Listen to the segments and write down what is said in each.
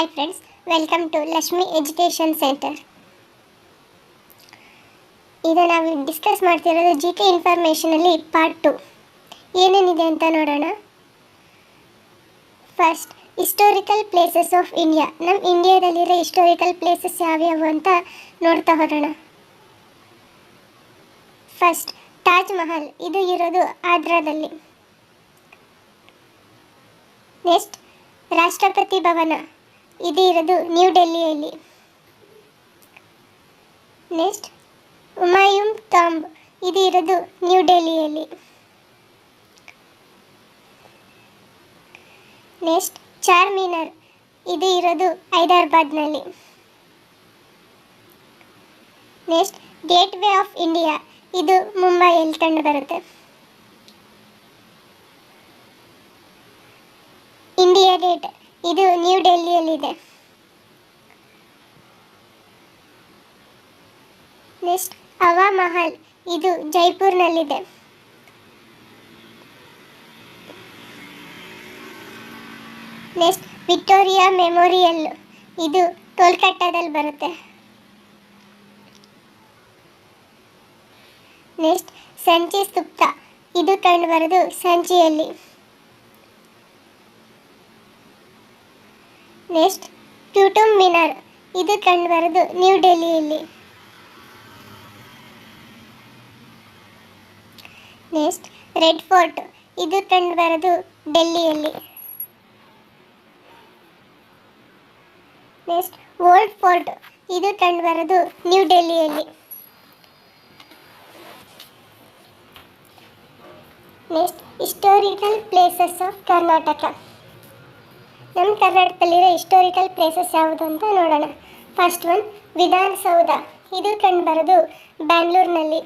Hi friends, welcome to Lakshmi Education Center. ಈಗ ನಾವು discuss ಮಾಡ್ತಿರೋದು ಜಿ ಕೆ ಇನ್ಫಾರ್ಮೇಷನಲ್ಲಿ ಪಾರ್ಟ್ 2. ಏನೇನಿದೆ ಅಂತ ನೋಡೋಣ. First, historical places of India. ನಮ್ಮ ಇಂಡಿಯಾದಲ್ಲಿರೋ ಹಿಸ್ಟೋರಿಕಲ್ ಪ್ಲೇಸಸ್ ಯಾವ್ಯಾವು ಅಂತ ನೋಡ್ತಾ ಹೋಗೋಣ. ಫಸ್ಟ್, ತಾಜ್ ಮಹಲ್. ಇದು ಇರೋದು ಆಗ್ರಾದಲ್ಲಿ. ನೆಕ್ಸ್ಟ್, ರಾಷ್ಟ್ರಪತಿ ಭವನ. ಇದು ಇರೋದು ನ್ಯೂ ಡೆಲ್ಲಿಯಲ್ಲಿ. Next, Humayun tomb. ಇದು ಇರೋದು ನ್ಯೂ ಡೆಲ್ಲಿಯಲ್ಲಿ. ನೆಕ್ಸ್ಟ್, ಚಾರ್ಮಿನಾರ್. ಇದು ಇರೋದು ಹೈದರಾಬಾದ್ನಲ್ಲಿ. Next, gateway of India. ಇದು ಮುಂಬೈಯಲ್ಲಿ ಕಂಡು ಬರುತ್ತೆ. India gate. ಇದು ನ್ಯೂ ಡೆಲ್ಲಿಯಲ್ಲಿದೆ. ನೆಕ್ಸ್ಟ್, ಹವಾ ಮಹಲ್. ಇದು ಜೈಪುರ್ನಲ್ಲಿದೆ. Next, Victoria memorial. ಇದು ಕೋಲ್ಕತ್ತಾದಲ್ಲಿ ಬರುತ್ತೆ. ನೆಕ್ಸ್ಟ್, ಸಂಚಿ ಸ್ತೂಪ. ಇದು ಕಂಡು ಬರೋದು ಸಂಚಿಯಲ್ಲಿ. ನೆಕ್ಸ್ಟ್, ಕ್ಯೂಟುಬ್ ಮಿನಾರ್. ಇದು ಕಂಡು ಬರೋದು ನ್ಯೂ ಡೆಲ್ಲಿಯಲ್ಲಿ. Next, red fort. ಇದು ಕಂಡು ಬರೋದು ಡೆಲ್ಲಿಯಲ್ಲಿ. Next, old fort. ಇದು ಕಂಡು ಬರೋದು ನ್ಯೂ ಡೆಲ್ಲಿಯಲ್ಲಿ. Next, historical places of Karnataka. ನಮ್ಮ ಕರ್ನಾಟಕದಲ್ಲಿರೋ ಹಿಸ್ಟೋರಿಕಲ್ ಪ್ಲೇಸಸ್ ಯಾವುದು ಅಂತ ನೋಡೋಣ. First one, Vidhana Soudha. ಇದು ಕಂಡು ಬರೋದು ಬ್ಯಾಂಗ್ಳೂರಿನಲ್ಲಿ.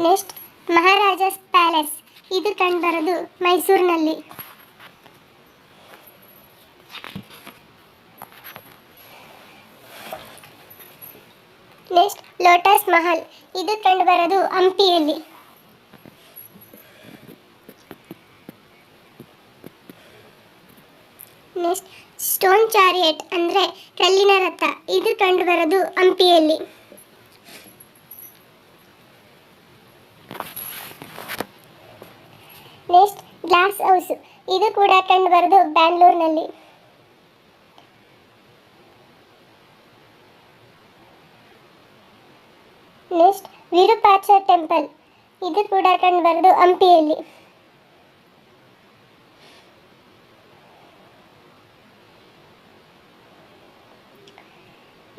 Next, Maharajas palace. ಇದು ಕಂಡು ಬರೋದು ಮೈಸೂರಿನಲ್ಲಿ. Next, lotus Mahal. ಇದು ಕಂಡು ಬರೋದು ಹಂಪಿಯಲ್ಲಿ. ನೆಕ್ಸ್ಟ್, ಸ್ಟೋನ್ ಚಾರಿಯಟ್ ಅಂದರೆ ಕಲ್ಲಿನ ರಥ. ಇದು ಕಂಡು ಬರೋದು ಹಂಪಿಯಲ್ಲಿ. Next, glass house. ಇದು ಕೂಡ ಕಂಡು ಬರೋದು ಬ್ಯಾಂಗ್ಳೂರಿನಲ್ಲಿ. Next, Virupaksha temple. ಇದು ಕೂಡ ಕಂಡು ಬರೋದು ಹಂಪಿಯಲ್ಲಿ.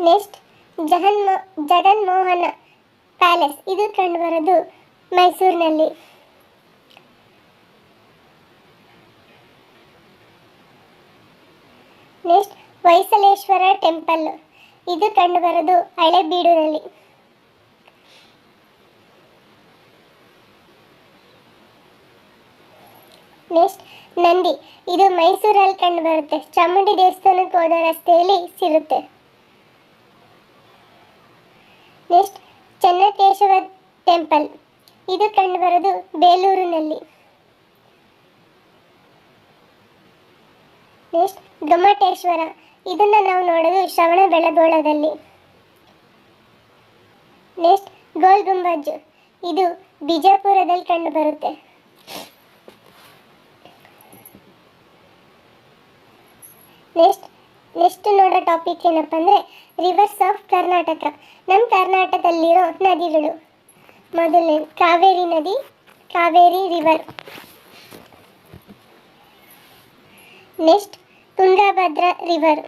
Next, Jaganmohana palace. ಇದು ಕಂಡು ಬರೋದು ಮೈಸೂರಿನಲ್ಲಿ. Next, Hoysaleshwara temple. ಇದು ಕಂಡು ಬರೋದು ಹಳೆಬೀಡಿನಲ್ಲಿ. ನೆಕ್ಸ್ಟ್, ನಂದಿ. ಇದು ಮೈಸೂರಲ್ಲಿ ಕಂಡು ಬರುತ್ತೆ. ಚಾಮುಂಡಿ ದೇವಸ್ಥಾನಕ್ಕೆ ಹೋದ ರಸ್ತೆಯಲ್ಲಿ ಸಿಗುತ್ತೆ. Next, Chennakeshava temple. ಇದು ಕಂಡು ಬರೋದು ಬೇಲೂರಿನಲ್ಲಿ. ನೆಕ್ಸ್ಟ್, ಗೊಮ್ಮಟೇಶ್ವರ. ಇದನ್ನು ನಾವು ನೋಡೋದು ಶ್ರವಣಬೆಳಗೊಳದಲ್ಲಿ. ನೆಕ್ಸ್ಟ್, ಗೋಲ್ ಗುಂಬಜ್. ಇದು ಬಿಜಾಪುರದಲ್ಲಿ ಕಂಡು ಬರುತ್ತೆ. ನೆಕ್ಸ್ಟ್ ನೋಡೋ ಟಾಪಿಕ್ ಏನಪ್ಪ ಅಂದರೆ ರಿವರ್ಸ್ ಆಫ್ ಕರ್ನಾಟಕ. ನಮ್ಮ ಕರ್ನಾಟಕದಲ್ಲಿರೋ ನದಿಗಳು. ಮೊದಲನೇ ಕಾವೇರಿ ನದಿ, Kaveri river. Next, Tungabhadra river.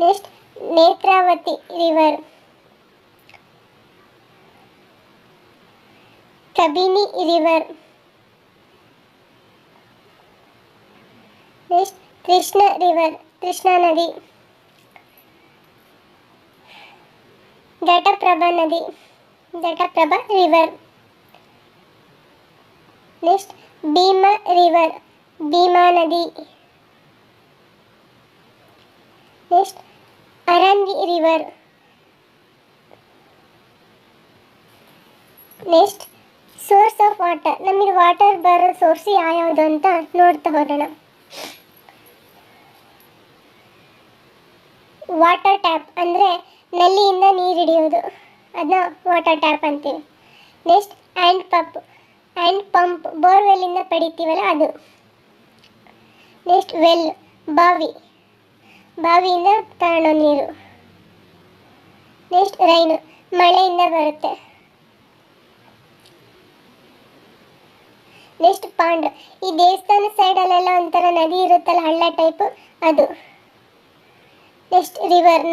Next, Netravati river. Kabini river. Next, Krishna river, Krishna ನದಿ. ಘಟಪ್ರಭಾ ನದಿ, Ghataprabha river. Next, Bhima river, Bhima ನದಿ. Next, Arangi river. Next, source of water, ನಮಗೆ ವಾಟರ್ ಬರೋ ಸೋರ್ಸ್ ಯಾವ್ಯಾವುದು ಅಂತ ನೋಡ್ತಾ ಹೋಗೋಣ. ವಾಟರ್ ಟ್ಯಾಪ್ ಅಂದರೆ ನಲ್ಲಿಯಿಂದ ನೀರು ಹಿಡಿಯೋದು, ಅದನ್ನ ವಾಟರ್ ಟ್ಯಾಪ್ ಅಂತೀವಿ. ನೆಕ್ಸ್ಟ್ ಹ್ಯಾಂಡ್ ಪಂಪ್ ಬೋರ್ವೆಲ್ಲಿಂದ ಪಡಿತೀವಲ್ಲ ಅದು. ನೆಕ್ಸ್ಟ್ ವೆಲ್, ಬಾವಿಯಿಂದ ತಗೊಳ್ಳೋ ನೀರು. ನೆಕ್ಸ್ಟ್ ರೈನ್, ಮಳೆಯಿಂದ ಬರುತ್ತೆ. ನೆಕ್ಸ್ಟ್ ಪಾಂಡ್, ಈ ದೇವಸ್ಥಾನ ಸೈಡಲ್ಲೆಲ್ಲ ಒಂಥರ ನದಿ ಇರುತ್ತಲ್ಲ, ಹಳ್ಳ ಟೈಪು, ಅದು. ನೆಕ್ಸ್ಟ್ ರಿವರ್,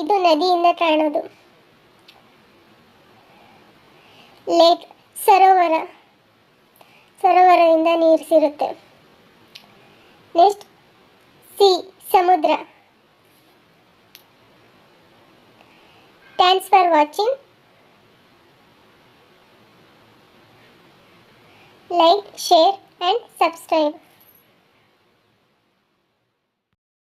ಇದು ನದಿಯಿಂದ ಕಾಣೋದು. ಲೇಕ್, ಸರೋವರದಿಂದ ನೀರು ಸಿರುತ್ತೆ. ನೆಕ್ಸ್ಟ್ ಸಮುದ್ರ. Thanks for watching. Like, share and subscribe.